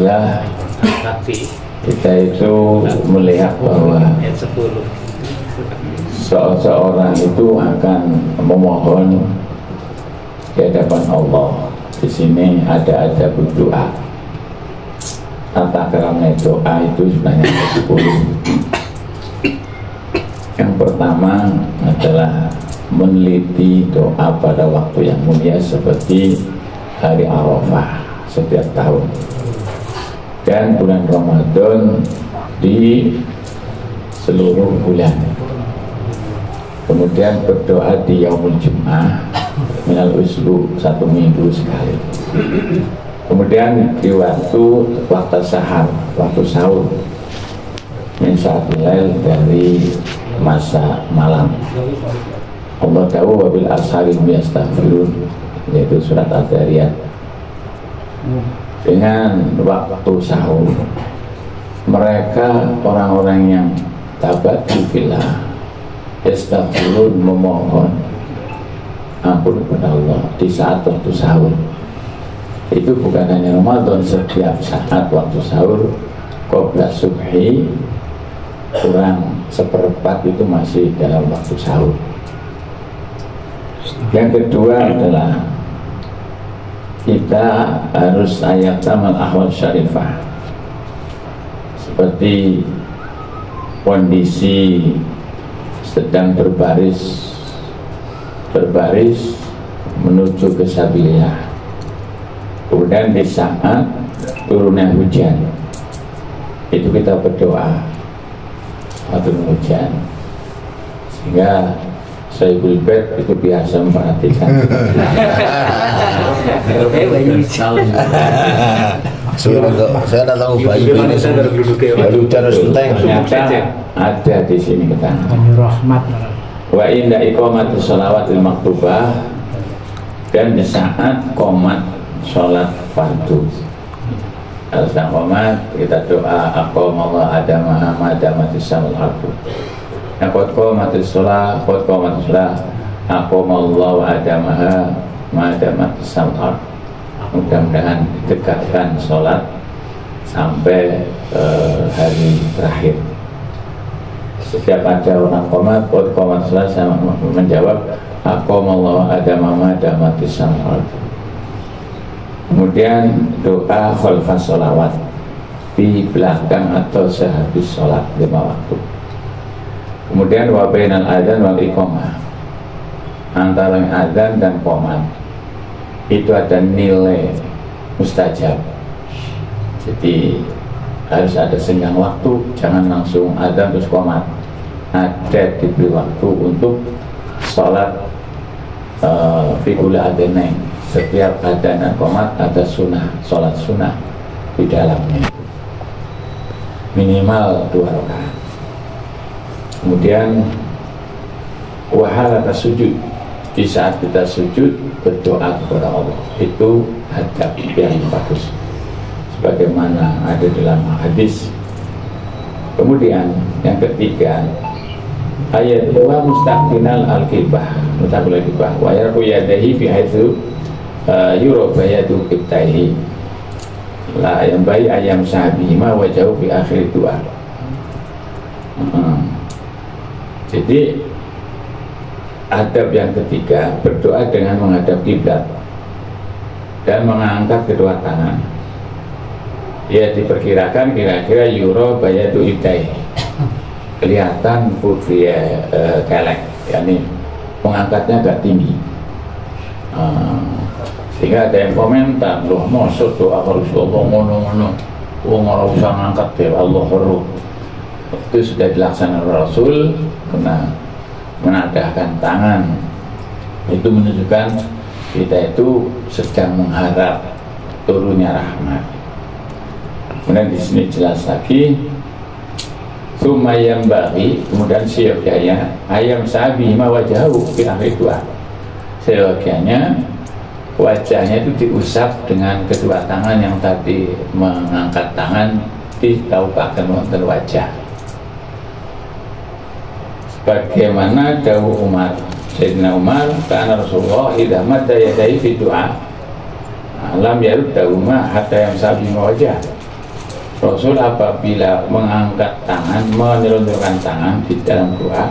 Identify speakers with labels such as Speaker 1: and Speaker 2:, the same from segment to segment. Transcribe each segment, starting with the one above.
Speaker 1: Alhamdulillah kita itu melihat bahwa seorang itu akan memohon di hadapan Allah. Di sini ada berdoa. Tata kerana doa itu sebenarnya ada 10. Yang pertama adalah meneliti doa pada waktu yang mulia seperti hari Arafah setiap tahun dan bulan Ramadan di seluruh bulan. Kemudian berdoa di Yaumul Jum'ah minal usbu, 1 minggu sekali. Kemudian di waktu sahar, waktu sahur, min sa'atil lail, dari masa malam. Allah tahu wabil ashari yastaghfirun, yaitu surat Al-Dariyat. Dengan waktu sahur, mereka orang-orang yang tabatu fillah yastaghfirun, memohon ampun kepada Allah di saat waktu sahur. Itu bukan hanya Ramadan, setiap saat waktu sahur. Qabla subhi, kurang seperempat itu masih dalam waktu sahur. Yang kedua adalah kita harus ayat tamal ahwal syarifah, seperti kondisi sedang berbaris menuju ke sabilillah. Kemudian di saat turunnya hujan, itu kita berdoa waktu hujan, sehingga Sayyidul Bait itu biasa memperhatikan.
Speaker 2: Saya tidak tahu bayi ini hujan harus enteng.
Speaker 1: Ada di sini kita. Wa inda iqamatis shalawatil maktubah, dan di saat qomat sholat fardu. Harus qomat kita doa aqamallahu adamaha madamatis samul ardu. Qad qamatis shalah, qad qamatis shalah, aqamallahu adamaha madamatis samul ardu. Mudah-mudahan ditegakkan sholat sampai hari terakhir. Setiap ada orang qomat, qad qamatis shalah, saya menjawab aqamallahu adamaha madamatis samul ardu. Kemudian doa khalfas sholawat, di belakang atau sehabis sholat 5 waktu. Kemudian wa bainal adzan wal iqamah, antara adzan dan qomat itu ada nilai mustajab. Jadi harus ada senggang waktu, jangan langsung adzan terus qomat. Ada diberi waktu untuk sholat fikula adzanain. Setiap adzan dan qomat ada sunnah, sholat sunnah di dalamnya, minimal 2 rakaat. Kemudian wahalata sujud, di saat kita sujud berdoa kepada Allah, itu adab yang bagus sebagaimana ada dalam hadis. Kemudian yang ketiga, ayat 2 mustaqbinal al-qiblah, mustaqbilal-qiblah wa yarfu yadahi fi haitsu yura bayadu ibtaihi la yang bayi ayam sahabihima wajahu fi akhir doa. Jadi adab yang ketiga, berdoa dengan menghadap kiblat dan mengangkat kedua tangan. Ya, diperkirakan kira-kira yura bayadu ibtaihi, kelihatan putria kelek, yakni mengangkatnya agak tinggi. Sehingga ada yang komentar, loh maksud doa Rasulullah ngono-ngono, orang usah ngangkat deh, Allah perlu. Itu sudah dilaksanakan Rasul, kena menadahkan tangan. Itu menunjukkan kita itu sedang mengharap turunnya rahmat. Kemudian di sini jelas lagi, sumayam bagi, kemudian siyogyanya ayam sabi ma wajahu fi akhir doa. Siyogyanya wajahnya itu diusap dengan kedua tangan, yang tadi mengangkat tangan ditaupakan wonten wajah. Bagaimana dawuh Umar, Sayyidina Umar, karena Rasulullah idza madda yadayhi fi du'a lam yarud dawuma hatta yamsabi wajah. Rasul apabila mengangkat tangan, menelunjukkan tangan di dalam doa,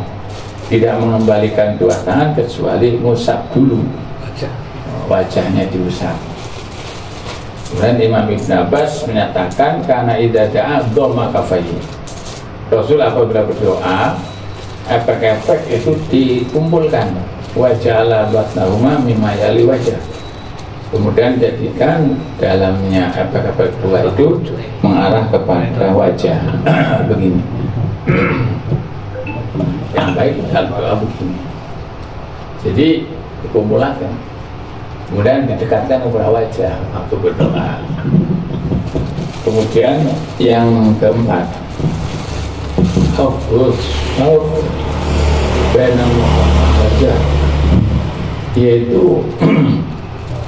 Speaker 1: tidak mengembalikan dua tangan kecuali ngusap dulu wajahnya, diusap. Kemudian Imam Ibn Abbas menyatakan karena idza da'a dhamma kafayhi. Rasul apabila berdoa, efek-efek itu dikumpulkan, waja'ala batnahuma mimma yali wajah. Kemudian jadikan dalamnya efek-efek dua itu mengarah kepada wajah. Begini. Yang baik adalah begini. Jadi dikumpulkan, kemudian didekatkan kepada wajah waktu berdoa. Kemudian yang keempat, wajah, yaitu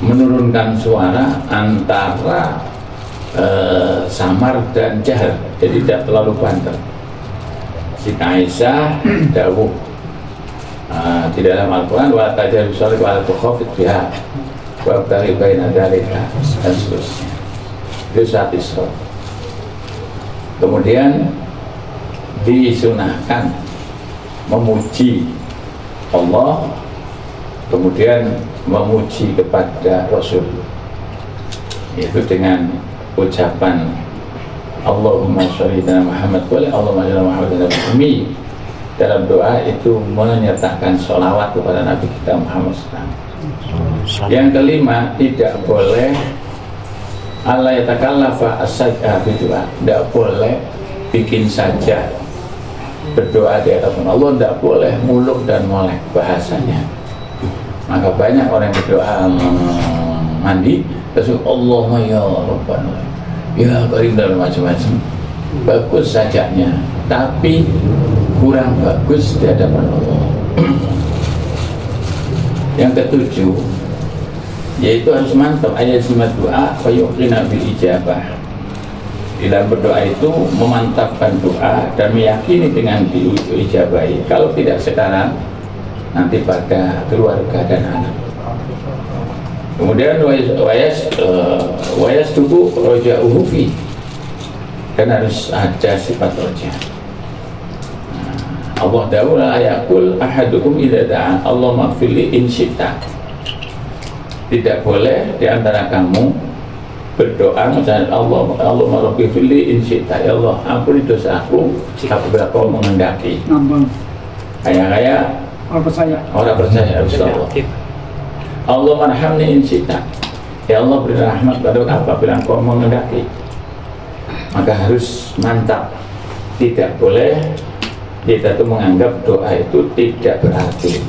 Speaker 1: menurunkan suara antara samar dan jahar, jadi tidak terlalu banter. Si Aisyah dawuh di dalam Al-Quran, wa tajarus sholih wa al-tukhafid biha wa btaghi baina dzalika, dan seterusnya. Itu saat Isra. Kemudian disunahkan memuji Allah, kemudian memuji kepada Rasul, yaitu dengan ucapan Allahumma sholli ala Muhammad wa Allahumma sholli ala Muhammad wa Nabi. Dalam doa itu menyertakan sholawat kepada Nabi kita Muhammad SAW. Yang kelima, tidak boleh Allah yatakallafa as-saj'a fi doa, tidak boleh bikin saja berdoa di hadapan Allah, tidak boleh muluk dan molek bahasanya. Maka banyak orang yang berdoa mandi, terus Allahumma ya Rabbana ya Karim dan macam-macam. Bagus sajanya, tapi kurang bagus di hadapan Allah. Yang ketujuh, yaitu harus mantap ayat simat doa wa yuqina bil ijabah. Dalam berdoa itu memantapkan doa dan meyakini dengan diijabahi. Kalau tidak sekarang, nanti pada keluarga dan anak. Kemudian wayas tubuh roja uhufi, dan harus ada sifat roja. Allah da'ula ayakul ahadukum idza da'a Allah maghfirli in syi'ta. Tidak boleh di antara kamu berdoa misalnya Allah maghfirli in syi'ta, ya Allah ampuni dosaku apabila kau menghendaki. Kayak orang percaya Allah. Allah marhamni in syi'ta, ya Allah beri rahmat padaku apabila kau menghendaki. Maka harus mantap, tidak boleh kita itu menganggap doa itu tidak berarti.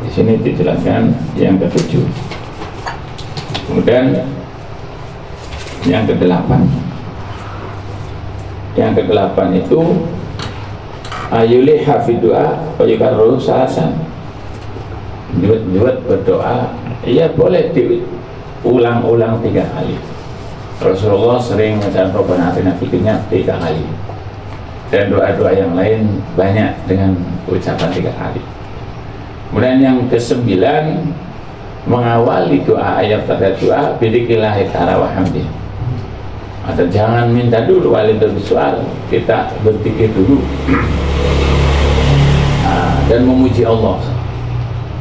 Speaker 1: Di sini dijelaskan yang ketujuh. Kemudian yang kedelapan. Yang kedelapan itu ayuli hafid doa wajukarru salasan. Buat berdoa, iya boleh diulang-ulang 3 kali. Rasulullah sering mengucapkan Rabbana atina fid dunya 3 kali. Dan doa-doa yang lain banyak dengan ucapan 3 kali. Kemudian yang ke-9, mengawali doa ayat pada doa bidzikrillahi ta'ala wa hamdih. Atau jangan minta dulu walidul soal, kita berzikir dulu dan memuji Allah.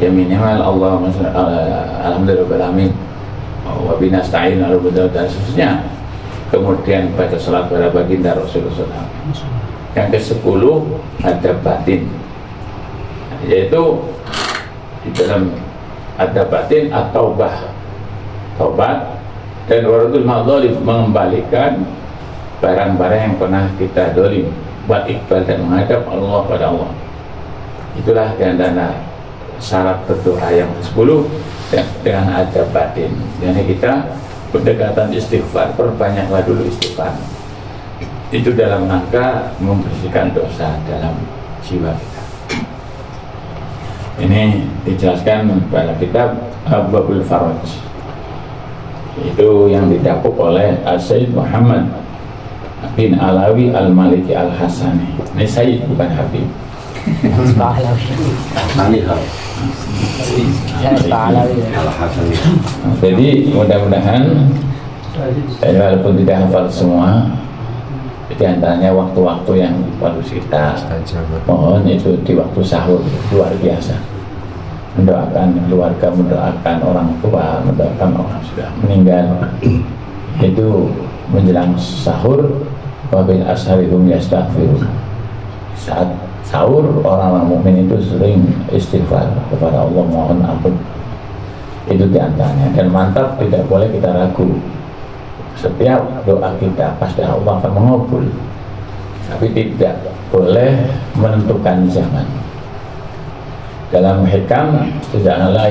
Speaker 1: Ya minimal Allahumma alhamdulillah alamin wa binasta'in al-budal dan seterusnya. Kemudian baca salat kepada baginda Rasulullah SAW. Yang ke-10 ada batin, yaitu di dalam ada batin atau taubat dan waratul ma'dhalim, mengembalikan barang-barang yang pernah kita dolim, buat iqbal dan menghadap Allah pada Allah. Itulah diantara syarat berdoa yang ke-10 dengan ada batin. Jadi kita pendekatan istighfar, perbanyaklah dulu istighfar. Itu dalam rangka membersihkan dosa dalam jiwa kita. Ini dijelaskan pada kitab Abwabul Faraj, itu yang didapuk oleh Sayyid Muhammad bin Alawi Al-Maliki Al-Hasani. Ini Sayyid bukan Habib. Jadi mudah-mudahan saya walaupun tidak hafal semua, Di antaranya waktu-waktu yang harus kita mohon itu di waktu sahur, luar biasa. Mendoakan keluarga, mendoakan orang tua, mendoakan orang sudah meninggal. Itu menjelang sahur, wabil asharihum yastaghfirun. Saat sahur, orang-orang mukmin itu sering istighfar kepada Allah, mohon ampun. Itu diantaranya. Dan mantap, tidak boleh kita ragu. Setiap doa kita pasti Allah akan mengabul, tapi tidak boleh menentukan zaman. Dalam hikam tidaklah la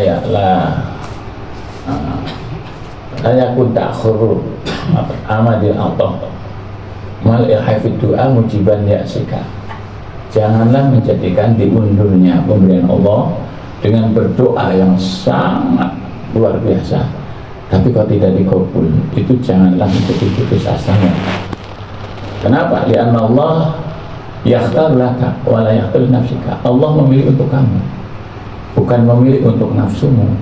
Speaker 1: yakun ta'khuru amadil atah mal ilhafid doa mujiban ya'sika. Janganlah menjadikan diundurnya pemberian Allah dengan berdoa yang sangat luar biasa, tapi kalau tidak dikabul, itu janganlah menjadi putus asanya. Kenapa? Lianna Allah yakhtar laka wa la yakhtar nafsika. Allah memilih untuk kamu, bukan memilih untuk nafsumu.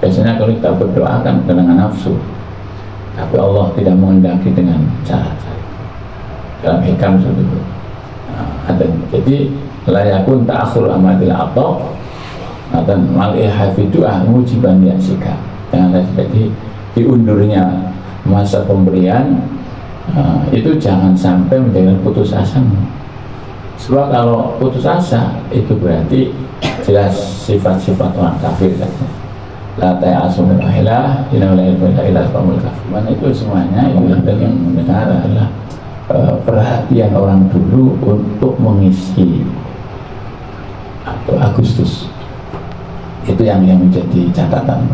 Speaker 1: Biasanya kalau kita berdoa kan dengan nafsu, tapi Allah tidak menghendaki dengan cara-cara. Dalam hikam seperti itu. Jadi la yakun ta'akhur amadil ataq dan mal-ihafid doa mujiban ya'sika. Janganlah jadi diundurnya masa pemberian, itu jangan sampai menjadi putus asa. Sebab kalau putus asa itu berarti jelas sifat-sifat orang kafir saja. La ta'asu min ahillah inna la ilaha illa huwal kafir. Mana itu semuanya itu yang mendengar adalah perhatian orang dulu untuk mengisi atau Agustus. Itu yang menjadi catatan.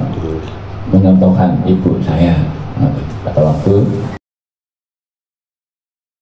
Speaker 1: Mencontohkan ibu saya pada waktu